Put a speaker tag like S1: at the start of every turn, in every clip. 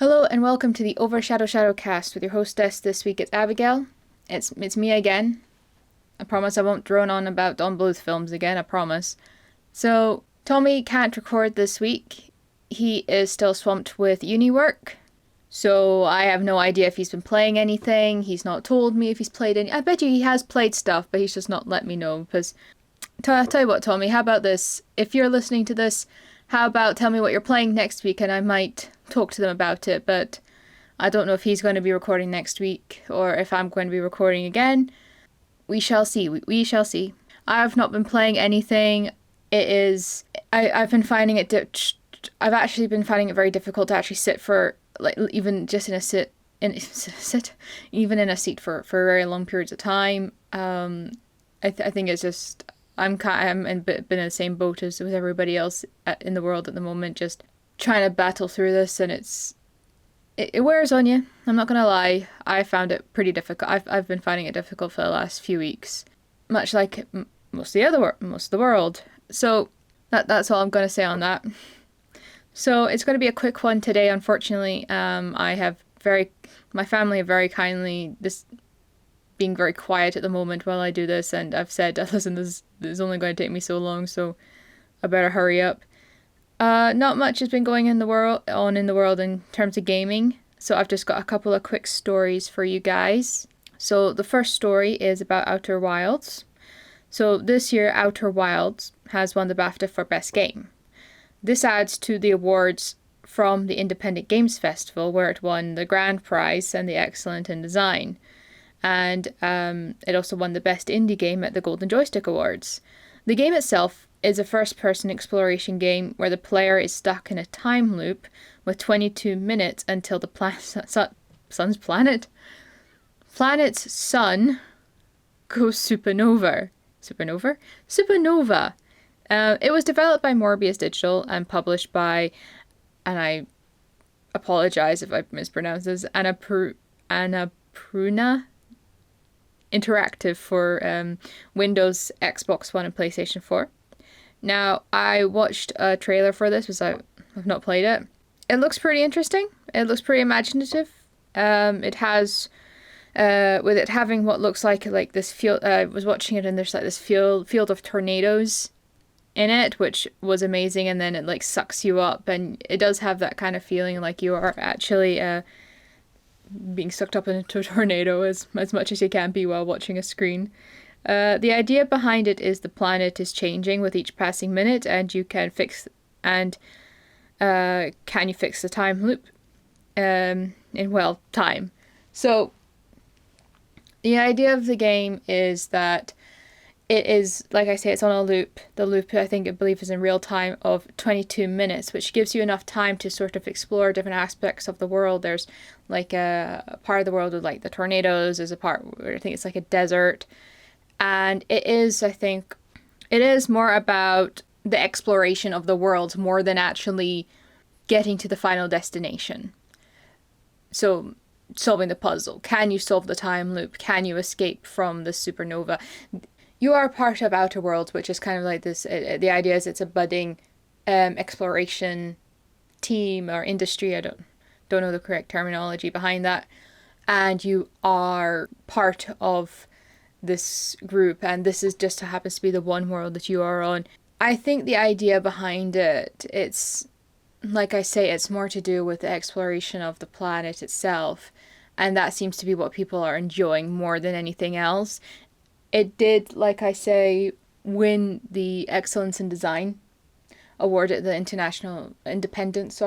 S1: Hello and welcome to the OverShadow Shadowcast with your hostess this week. It's Abigail. It's me again. I promise I won't drone on about Don Bluth films again, I promise. So, Tommy can't record this week. He is still swamped with uni work. So, I have no idea if he's been playing anything. He's not told me if he's played any. I bet you he has played stuff, but he's just not let me know. Because, I'll tell you what, Tommy, how about this? If you're listening to this, how about tell me what you're playing next week and I might talk to them about it, but I don't know if he's going to be recording next week or if I'm going to be recording again. We shall see. We shall see. I have not been playing anything. I've been finding it, I've actually been finding it very difficult to actually sit for, like, even just in a even in a seat for very long periods of time. I think it's just, I'm been in the same boat as with everybody else in the world at the moment, just trying to battle through this, and it wears on you. I'm not gonna lie. I found it pretty difficult. I've been finding it difficult for the last few weeks, much like most of the world. So that's all I'm gonna say on that. So it's gonna be a quick one today. Unfortunately, my family have very kindly being very quiet at the moment while I do this, and I've said, listen, this is only going to take me so long, so I better hurry up. Not much has been going in the world in terms of gaming, so I've just got a couple of quick stories for you guys. So the first story is about Outer Wilds. So this year, Outer Wilds has won the BAFTA for Best Game. This adds to the awards from the Independent Games Festival, where it won the Grand Prize and the Excellent in Design. And it also won the Best Indie Game at the Golden Joystick Awards. The game itself is a first-person exploration game where the player is stuck in a time loop with 22 minutes until the planet's sun goes supernova. Supernova. It was developed by Morbius Digital and published by, and I apologize if I mispronounce this, Annapurna Interactive for Windows, Xbox One, and PlayStation 4. Now, I watched a trailer for this because I've not played it. It looks pretty interesting. It looks pretty imaginative. It has, with it having what looks like this field. I was watching it and there's like this field of tornadoes in it, which was amazing. And then it sucks you up, and it does have that kind of feeling like you are actually being sucked up into a tornado as much as you can be while watching a screen. The idea behind it is the planet is changing with each passing minute, and you can fix can you fix the time loop in time. So the idea of the game is that it is, like I say, it's on a loop. The loop, I believe, is in real time of 22 minutes, which gives you enough time to sort of explore different aspects of the world. There's like a part of the world with like the tornadoes. There's a part where I think it's like a desert. And it is more about the exploration of the world more than actually getting to the final destination. So solving the puzzle. Can you solve the time loop? Can you escape from the supernova? You are part of Outer Worlds, which is kind of like this. The idea is it's a budding exploration team or industry. I don't know the correct terminology behind that. And you are part of this group, and this is just happens to be the one world that you are on. I think the idea behind it, it's like I say, it's more to do with the exploration of the planet itself, and that seems to be what people are enjoying more than anything else. It did, like I say, win the Excellence in Design award at the International Independent,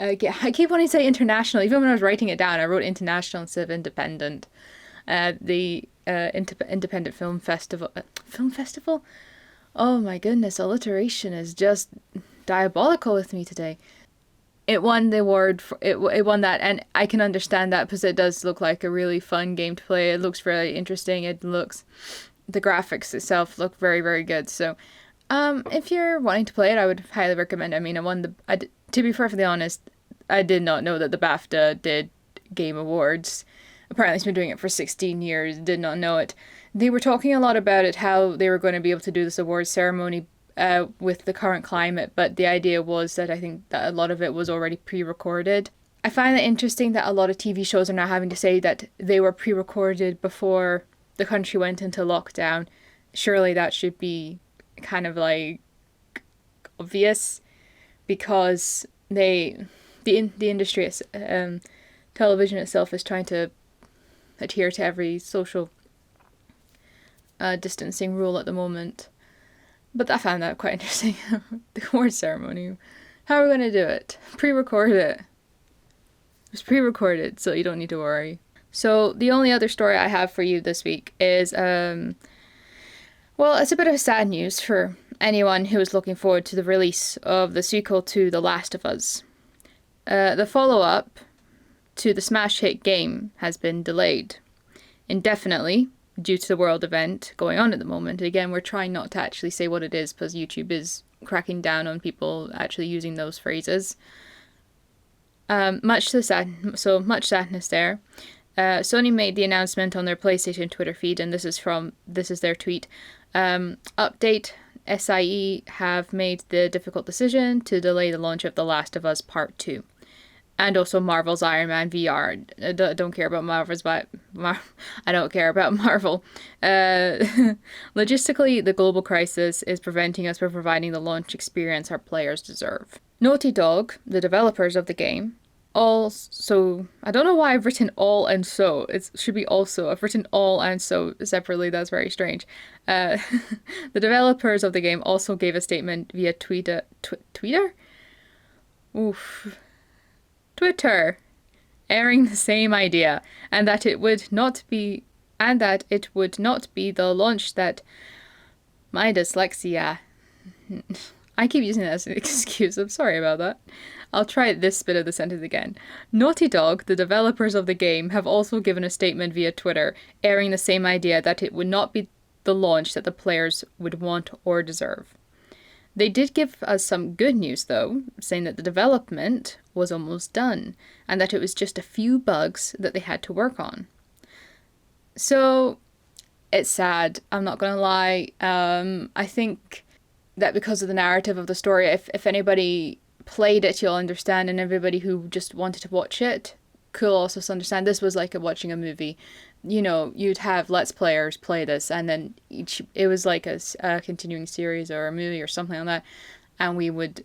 S1: I keep wanting to say international. Even when I was writing it down, I wrote international instead of independent. The Independent Film Festival. Film Festival? Oh my goodness, alliteration is just diabolical with me today. It won the award it won that, and I can understand that because it does look like a really fun game to play. It looks really interesting. The graphics itself look very, very good. So, if you're wanting to play it, I would highly recommend it. I mean, to be perfectly honest, I did not know that the BAFTA did game awards. Apparently, it's been doing it for 16 years. Did not know it. They were talking a lot about it, how they were going to be able to do this awards ceremony with the current climate, but the idea was that I think that a lot of it was already pre-recorded. I find it interesting that a lot of TV shows are now having to say that they were pre-recorded before the country went into lockdown. Surely that should be kind of like obvious, because the industry, television itself, is trying to adhere to every social distancing rule at the moment. But I found that quite interesting. The award ceremony. How are we going to do it? Pre-record it. It was pre-recorded, so you don't need to worry. So the only other story I have for you this week is, well, it's a bit of sad news for anyone who is looking forward to the release of the sequel to The Last of Us. The follow-up to the smash hit game has been delayed indefinitely due to the world event going on at the moment. Again, we're trying not to actually say what it is because YouTube is cracking down on people actually using those phrases. Much sadness there. Sony made the announcement on their PlayStation Twitter feed, and this is their tweet. Update: SIE have made the difficult decision to delay the launch of The Last of Us Part 2. And also Marvel's Iron Man VR. I don't care about Marvel's, but I don't care about Marvel. Logistically, the global crisis is preventing us from providing the launch experience our players deserve. Naughty Dog, the developers of the game, also, I don't know why I've written all and so. It should be also. I've written all and so separately. That's very strange. The developers of the game also gave a statement via Twitter? Oof. Twitter, airing the same idea, and that it would not be the launch that my dyslexia. I keep using that as an excuse. I'm sorry about that. I'll try this bit of the sentence again. Naughty Dog, the developers of the game, have also given a statement via Twitter, airing the same idea that it would not be the launch that the players would want or deserve. They did give us some good news, though, saying that the development was almost done, and that it was just a few bugs that they had to work on. So, it's sad, I'm not gonna lie. I think that because of the narrative of the story, if anybody played it, you'll understand, and everybody who just wanted to watch it could also understand. This was like watching a movie. You know, you'd have Let's Players play this, and then it was like a continuing series or a movie or something like that, and we would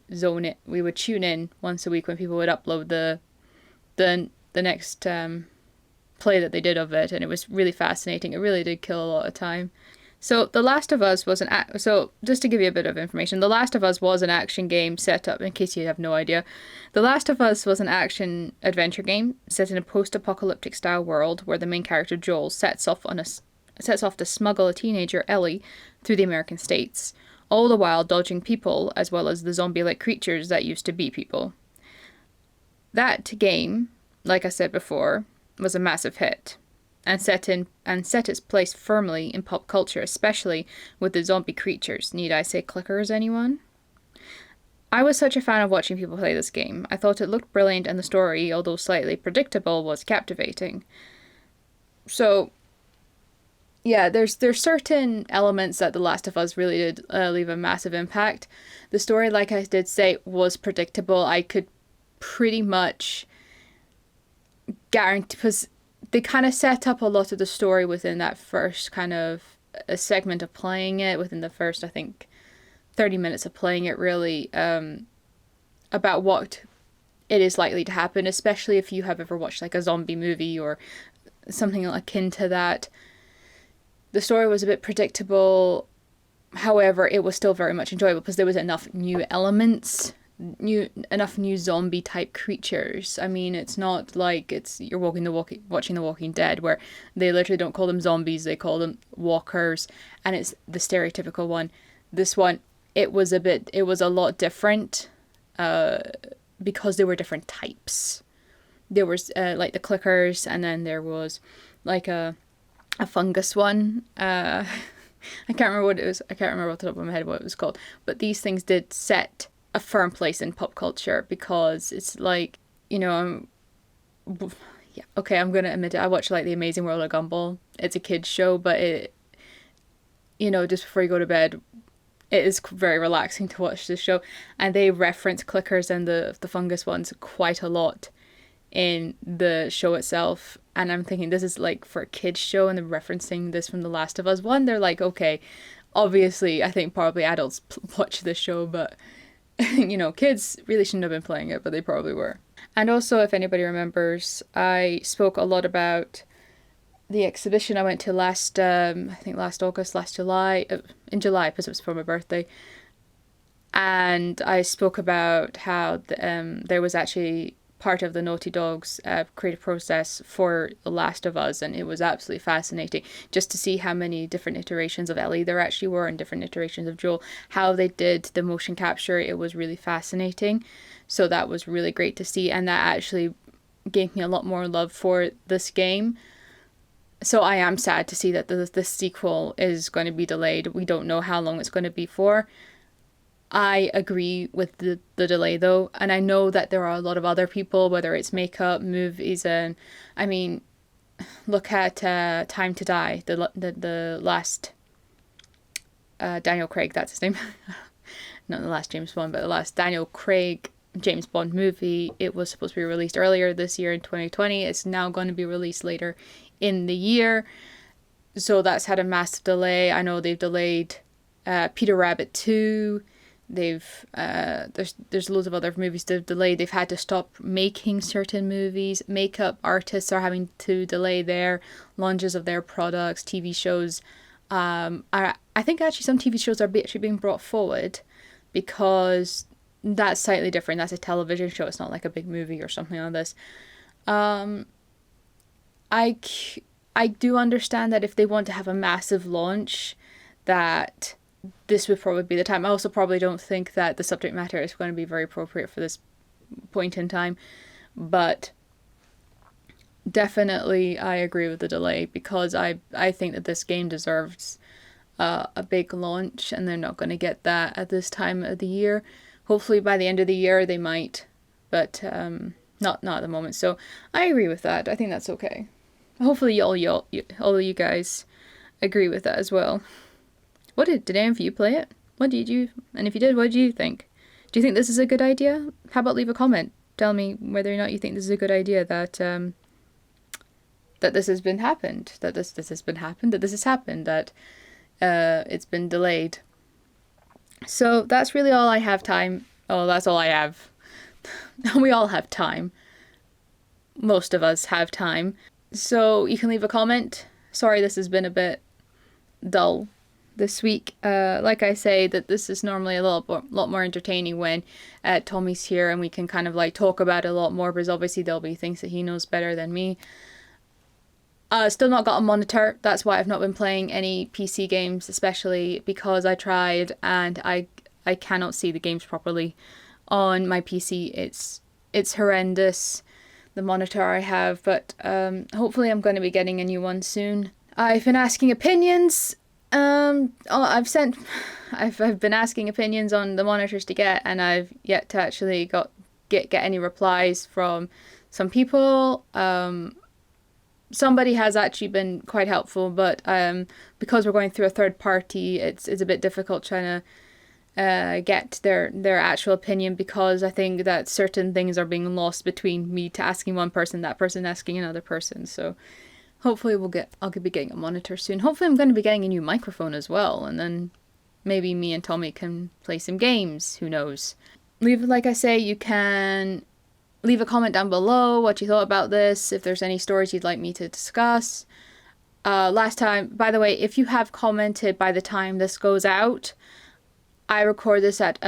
S1: tune in once a week when people would upload the next play that they did of it, and it was really fascinating. It really did kill a lot of time. So The Last of Us was so just to give you a bit of information, The Last of Us was an action game set up, in case you have no idea. The Last of Us was an action adventure game set in a post-apocalyptic style world where the main character Joel sets off to smuggle a teenager Ellie through the American states, all the while dodging people as well as the zombie-like creatures that used to be people. That game, like I said before, was a massive hit. And set its place firmly in pop culture, especially with the zombie creatures. Need I say clickers, anyone? I was such a fan of watching people play this game. I thought it looked brilliant, and the story, although slightly predictable, was captivating. So, yeah, there's certain elements that The Last of Us really did leave a massive impact. The story, like I did say, was predictable. I could pretty much guarantee, because they kind of set up a lot of the story within that first kind of a segment of playing it, within the first, I think, 30 minutes of playing it, really, about what it is likely to happen, especially if you have ever watched like a zombie movie or something akin to that. The story was a bit predictable, however, it was still very much enjoyable because there was enough new elements, enough new zombie type creatures. I mean, it's not like you're watching The Walking Dead, where they literally don't call them zombies, they call them walkers, and it's the stereotypical one. This one, it was a lot different, because there were different types. There was like the clickers, and then there was like a fungus one. I can't remember what it was. I can't remember off the top of my head what it was called. But these things did set a firm place in pop culture, because it's like, you know, yeah, okay, I'm gonna admit it, I watch like The Amazing World of Gumball. It's a kid's show, but it, you know, just before you go to bed, it is very relaxing to watch this show, and they reference clickers and the fungus ones quite a lot in the show itself. And I'm thinking this is like for a kids show, and they're referencing this from The Last of Us. One, they're like, okay, obviously, I think probably adults watch this show, but you know, kids really shouldn't have been playing it, but they probably were. And also, if anybody remembers, I spoke a lot about the exhibition I went to last, I think last August, last July, in July, because it was for my birthday. And I spoke about how there was actually part of the Naughty Dog's creative process for The Last of Us, and it was absolutely fascinating just to see how many different iterations of Ellie there actually were, and different iterations of Joel, how they did the motion capture. It was really fascinating. So that was really great to see, and that actually gave me a lot more love for this game. So I am sad to see that the sequel is going to be delayed. We don't know how long it's going to be for. I agree with the delay though, and I know that there are a lot of other people, whether it's makeup, movies, and I mean, look at Time to Die, the last Daniel Craig, that's his name, not the last James Bond, but the last Daniel Craig James Bond movie. It was supposed to be released earlier this year in 2020. It's now going to be released later in the year, so that's had a massive delay. I know they've delayed Peter Rabbit 2. They've there's loads of other movies they've delayed. They've had to stop making certain movies. Makeup artists are having to delay their launches of their products. TV shows, I think actually some TV shows are actually being brought forward, because that's slightly different. That's a television show. It's not like a big movie or something like this. I do understand that if they want to have a massive launch, that this would probably be the time. I also probably don't think that the subject matter is going to be very appropriate for this point in time, but definitely I agree with the delay, because I think that this game deserves a big launch, and they're not going to get that at this time of the year. Hopefully by the end of the year they might, but not at the moment. So I agree with that. I think that's okay. Hopefully all of you guys agree with that as well. Did any of you play it? What did you, and if you did, what did you think? Do you think this is a good idea? How about leave a comment? Tell me whether or not you think this is a good idea, that this has happened, that it's been delayed. So that's really all I have time. Oh, that's all I have. We all have time. Most of us have time. So you can leave a comment. Sorry, this has been a bit dull this week. Like I say, that this is normally a lot more entertaining when Tommy's here, and we can kind of like talk about it a lot more, because obviously there'll be things that he knows better than me. Still not got a monitor. That's why I've not been playing any PC games, especially because I tried and I cannot see the games properly on my PC. It's horrendous, the monitor I have, but hopefully I'm going to be getting a new one soon. I've been asking opinions. I've been asking opinions on the monitors to get, and I've yet to actually get any replies from some people. Somebody has actually been quite helpful, but because we're going through a third party, it's a bit difficult trying to get their actual opinion, because I think that certain things are being lost between me to asking one person, that person asking another person. So hopefully I'll be getting a monitor soon. Hopefully I'm going to be getting a new microphone as well, and then maybe me and Tommy can play some games. Who knows? Like I say, you can leave a comment down below what you thought about this, if there's any stories you'd like me to discuss. Last time, by the way, if you have commented by the time this goes out, I record this at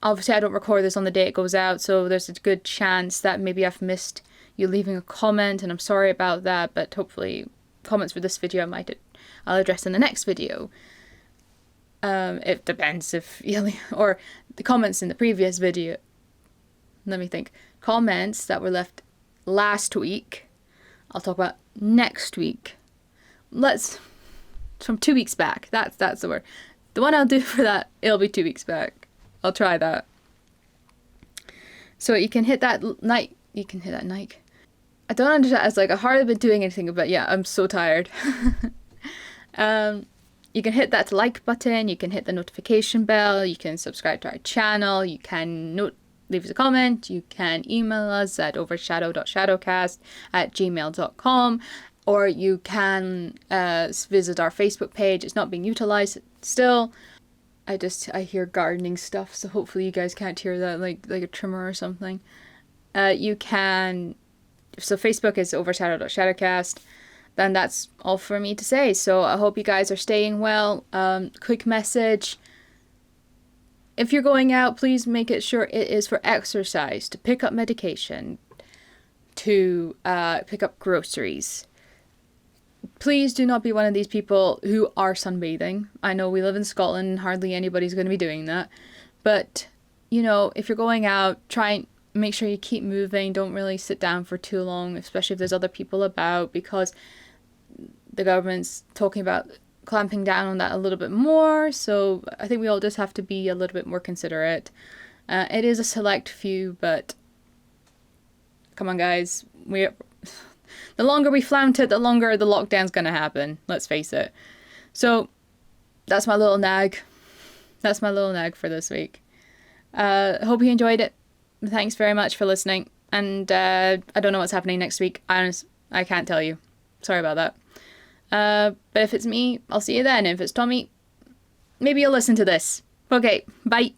S1: obviously I don't record this on the day it goes out, so there's a good chance that maybe I've missed you leaving a comment, and I'm sorry about that, but hopefully comments for this video I'll address in the next video. It depends if or the comments in the previous video. Let me think. Comments that were left last week, I'll talk about next week. From 2 weeks back. That's the word. The one I'll do for that, it'll be 2 weeks back. I'll try that. So you can hit that like. I don't understand. It's like I've hardly been doing anything, but yeah, I'm so tired. You can hit that like button. You can hit the notification bell. You can subscribe to our channel. You can leave us a comment. You can email us at overshadow.shadowcast@gmail.com, or you can visit our Facebook page. It's not being utilized still. I hear gardening stuff, so hopefully you guys can't hear that like a trimmer or something. You can, so Facebook is overshadow.shadowcast. Then that's all for me to say. So I hope you guys are staying well. Quick message. If you're going out, please make it sure it is for exercise, to pick up medication, to pick up groceries. Please do not be one of these people who are sunbathing. I know we live in Scotland and hardly anybody's going to be doing that. But, you know, if you're going out, try and make sure you keep moving. Don't really sit down for too long, especially if there's other people about, because the government's talking about clamping down on that a little bit more. So I think we all just have to be a little bit more considerate. It is a select few, but come on, guys. The longer we flaunt it, the longer the lockdown's going to happen. Let's face it. So that's my little nag. That's my little nag for this week. Hope you enjoyed it. Thanks very much for listening. And I don't know what's happening next week. I can't tell you. Sorry about that. But if it's me, I'll see you then. If it's Tommy, maybe you'll listen to this. Okay, bye.